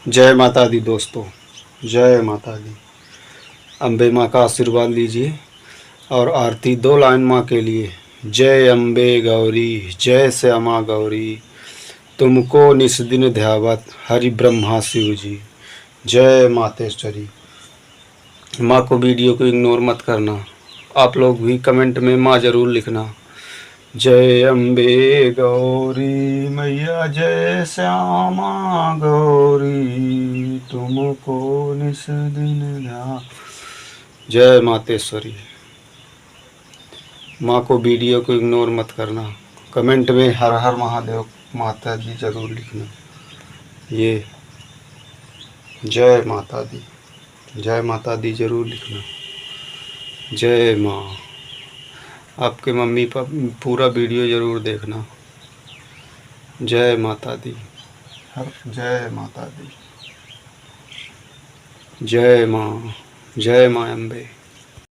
जय माता दी दोस्तों, जय माता दी। अम्बे माँ का आशीर्वाद लीजिए और आरती 2 लाइन माँ के लिए। जय अम्बे गौरी, जय श्यामा गौरी, तुमको निस दिन ध्यावत हरि ब्रह्मा शिव जी। जय मातेश्वरी। माँ को वीडियो को इग्नोर मत करना। आप लोग भी कमेंट में माँ ज़रूर लिखना। जय अम्बे गौरी मैया, जय श्यामा गौरी, तुमको निस दिन ध्यान। जय मातेश्वरी। माँ को वीडियो को इग्नोर मत करना। कमेंट में हर हर महादेव माता जी ज़रूर लिखना। ये जय माता दी, जय माता दी ज़रूर लिखना। जय माँ। आपके मम्मी पापा पूरा वीडियो ज़रूर देखना। जय माता दी, जय माता दी। जय माँ, जय माँ अम्बे।